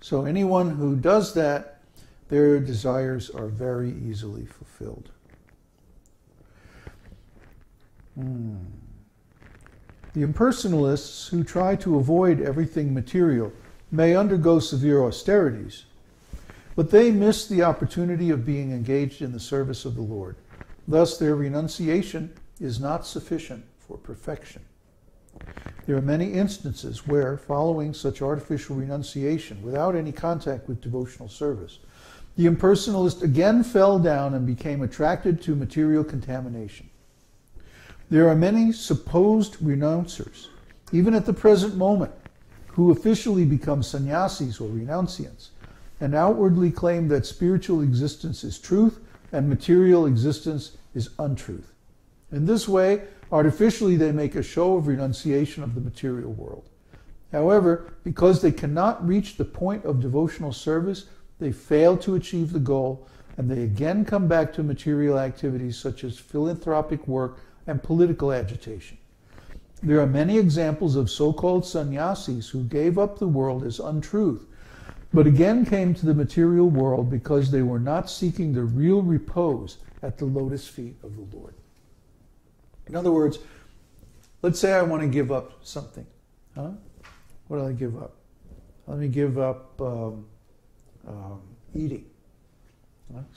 So anyone who does that, their desires are very easily fulfilled. The impersonalists who try to avoid everything material may undergo severe austerities, but they miss the opportunity of being engaged in the service of the Lord. Thus, their renunciation is not sufficient for perfection. There are many instances where, following such artificial renunciation without any contact with devotional service, the impersonalist again fell down and became attracted to material contamination. There are many supposed renouncers, even at the present moment, who officially become sannyasis or renunciants, and outwardly claim that spiritual existence is truth and material existence is untruth. In this way, artificially they make a show of renunciation of the material world. However, because they cannot reach the point of devotional service, they fail to achieve the goal, and they again come back to material activities such as philanthropic work and political agitation. There are many examples of so-called sannyasis who gave up the world as untruth, but again came to the material world because they were not seeking the real repose at the lotus feet of the Lord. In other words, let's say I want to give up something. What do I give up? Let me give up eating.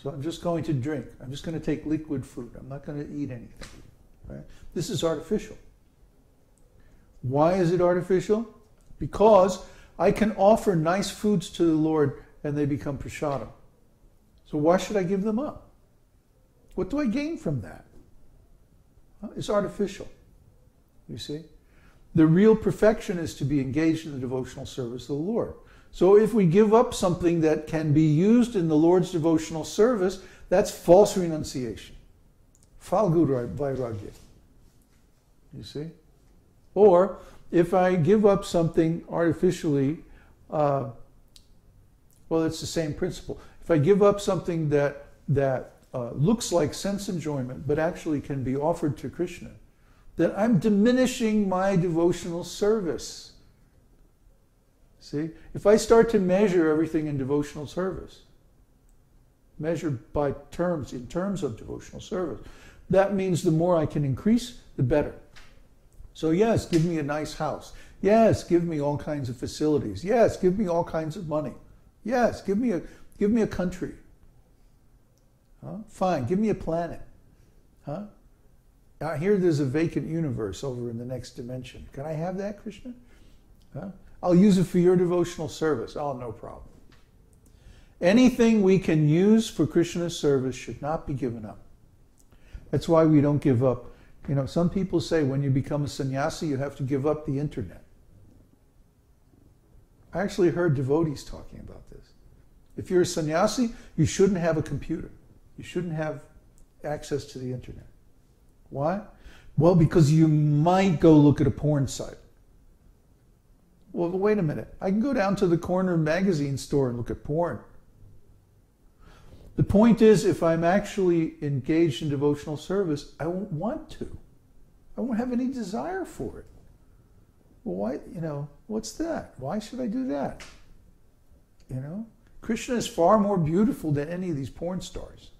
So I'm just going to drink. I'm just going to take liquid food. I'm not going to eat anything. Right? This is artificial. Why is it artificial? Because I can offer nice foods to the Lord and they become prasadam. So why should I give them up? What do I gain from that? It's artificial. You see? The real perfection is to be engaged in the devotional service of the Lord. So if we give up something that can be used in the Lord's devotional service, that's false renunciation. Falgura vairagya. You see? Or if I give up something artificially, well, it's the same principle. If I give up something that looks like sense enjoyment, but actually can be offered to Krishna, then I'm diminishing my devotional service. See? If I start to measure everything in devotional service, measure by terms, in terms of devotional service, that means the more I can increase, the better. So yes, give me a nice house. Yes, give me all kinds of facilities. Yes, give me all kinds of money. Yes, give me a country. Fine, give me a planet. I hear there's a vacant universe over in the next dimension. Can I have that, Krishna? I'll use it for your devotional service. Oh, no problem. Anything we can use for Krishna's service should not be given up. That's why we don't give up. You know, some people say when you become a sannyasi, you have to give up the internet. I actually heard devotees talking about this. If you're a sannyasi, you shouldn't have a computer. You shouldn't have access to the internet. Why? Well, because you might go look at a porn site. Well, wait a minute. I can go down to the corner magazine store and look at porn. The point is, if I'm actually engaged in devotional service, I won't want to. I won't have any desire for it. Well, why, what's that? Why should I do that? Krishna is far more beautiful than any of these porn stars.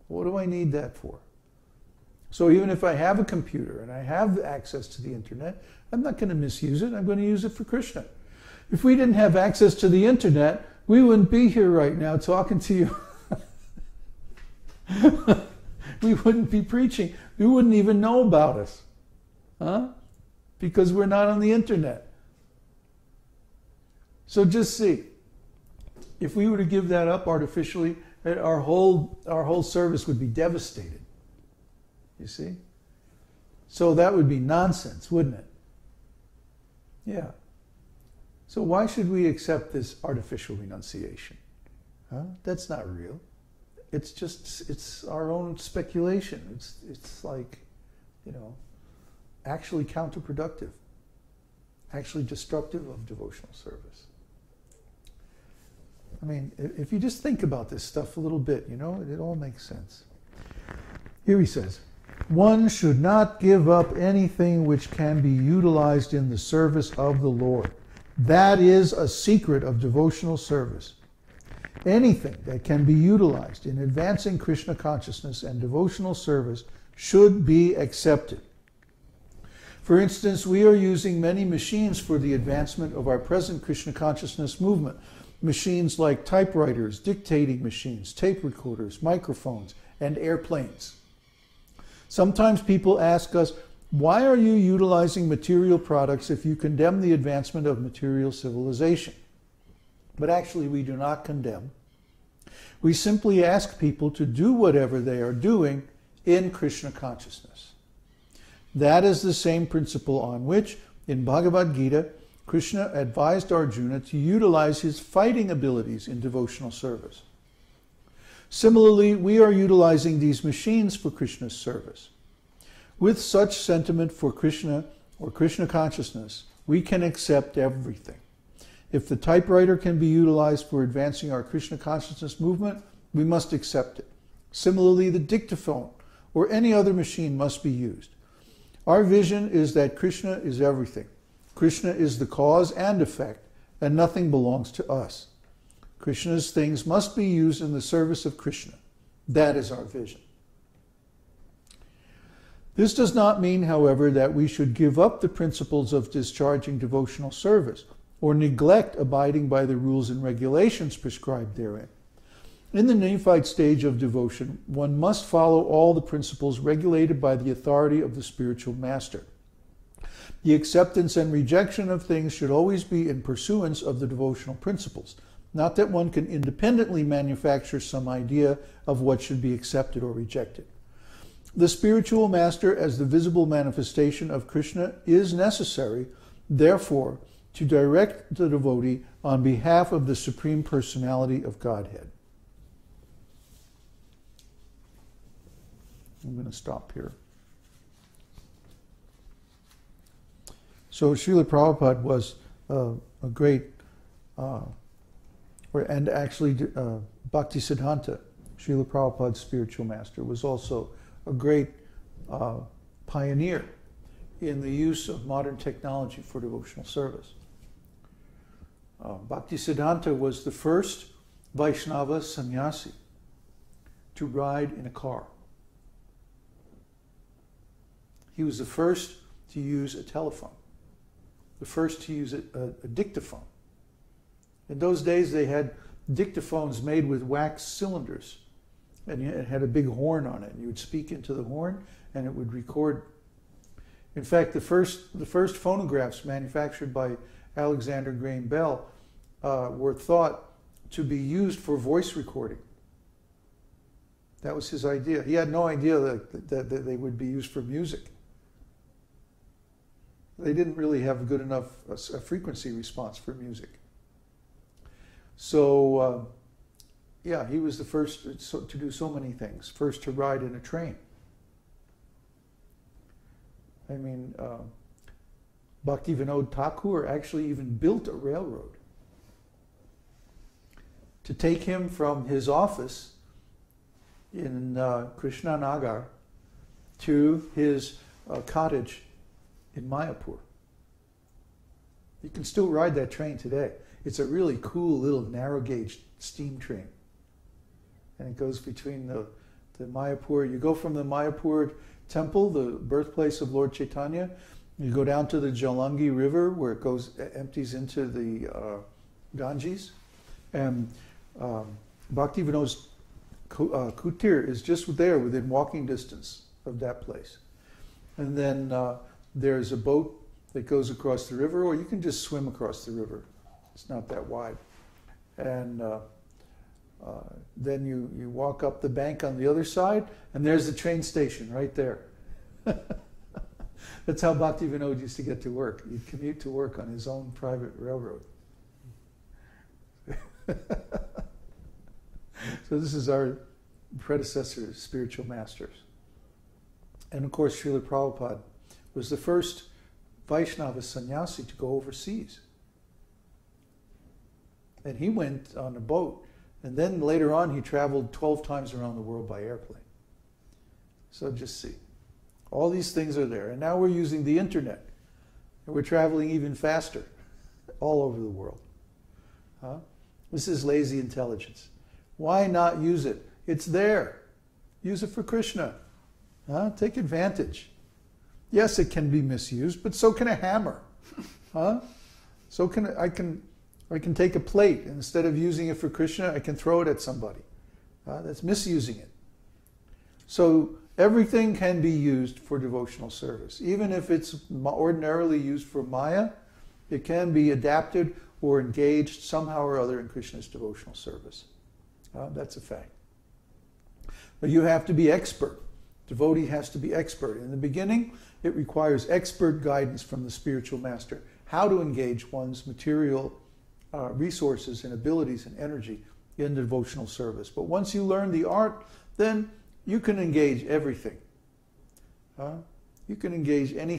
What do I need that for? So even if I have a computer and I have access to the internet, I'm not going to misuse it. I'm going to use it for Krishna. If we didn't have access to the internet, we wouldn't be here right now talking to you. We wouldn't be preaching. You wouldn't even know about us. Because we're not on the internet. So just see. If we were to give that up artificially, our whole service would be devastated. You see? So that would be nonsense, wouldn't it? Yeah. So why should we accept this artificial renunciation? That's not real. It's our own speculation. It's like, actually counterproductive, actually destructive of devotional service. I mean, if you just think about this stuff a little bit, it all makes sense. Here he says, one should not give up anything which can be utilized in the service of the Lord. That is a secret of devotional service. Anything that can be utilized in advancing Krishna consciousness and devotional service should be accepted. For instance, we are using many machines for the advancement of our present Krishna consciousness movement. Machines like typewriters, dictating machines, tape recorders, microphones, and airplanes. Sometimes people ask us, why are you utilizing material products if you condemn the advancement of material civilization? But actually we do not condemn. We simply ask people to do whatever they are doing in Krishna consciousness. That is the same principle on which, in Bhagavad-gītā, Krishna advised Arjuna to utilize his fighting abilities in devotional service. Similarly, we are utilizing these machines for Krishna's service. With such sentiment for Krishna or Krishna consciousness, we can accept everything. If the typewriter can be utilized for advancing our Krishna consciousness movement, we must accept it. Similarly, the dictaphone or any other machine must be used. Our vision is that Krishna is everything. Krishna is the cause and effect, and nothing belongs to us. Krishna's things must be used in the service of Krishna. That is our vision. This does not mean, however, that we should give up the principles of discharging devotional service or neglect abiding by the rules and regulations prescribed therein. In the Nephite stage of devotion, one must follow all the principles regulated by the authority of the spiritual master. The acceptance and rejection of things should always be in pursuance of the devotional principles, not that one can independently manufacture some idea of what should be accepted or rejected. The spiritual master, as the visible manifestation of Krishna, is necessary, therefore, to direct the devotee on behalf of the Supreme Personality of Godhead. I'm going to stop here. So Śrīla Prabhupada was a great, and actually Bhaktisiddhanta, Śrīla Prabhupada's spiritual master, was also a great pioneer in the use of modern technology for devotional service. Bhaktisiddhanta was the first Vaishnava sannyasi to ride in a car. He was the first to use a telephone, the first to use a dictaphone. In those days, they had dictaphones made with wax cylinders, and it had a big horn on it. You would speak into the horn, and it would record. In fact, the first phonographs manufactured by Alexander Graham Bell were thought to be used for voice recording. That was his idea. He had no idea that they would be used for music. They didn't really have good enough a frequency response for music. So, yeah, he was the first to do so many things. First to ride in a train. I mean, Bhaktivinod Ṭhākur actually even built a railroad to take him from his office in Krishnanagar to his cottage in Mayapur. You can still ride that train today. It's a really cool little narrow gauge steam train. And it goes between the Mayapur. You go from the Mayapur temple, the birthplace of Lord Chaitanya. You go down to the Jalangi River where it empties into the Ganges. And Bhaktivinod Kutir is just there within walking distance of that place. And then there's a boat that goes across the river, or you can just swim across the river. It's not that wide. And then you walk up the bank on the other side, and there's the train station right there. That's how Bhaktivinod used to get to work. He'd commute to work on his own private railroad. So this is our predecessor, spiritual masters. And of course, Śrīla Prabhupada was the first Vaishnava sannyasi to go overseas. And he went on a boat, and then later on he traveled 12 times around the world by airplane. So just see. All these things are there. And now we're using the internet, and we're traveling even faster all over the world. This is lazy intelligence. Why not use it? It's there. Use it for Krishna. Take advantage. Yes, it can be misused, but so can a hammer. So can I can take a plate, and instead of using it for Krishna, I can throw it at somebody. That's misusing it. So everything can be used for devotional service. Even if it's ordinarily used for Maya, it can be adapted or engaged somehow or other in Krishna's devotional service. That's a fact. But you have to be expert. Devotee has to be expert. In the beginning, it requires expert guidance from the spiritual master, how to engage one's material resources and abilities and energy in devotional service. But once you learn the art, then you can engage everything. You can engage any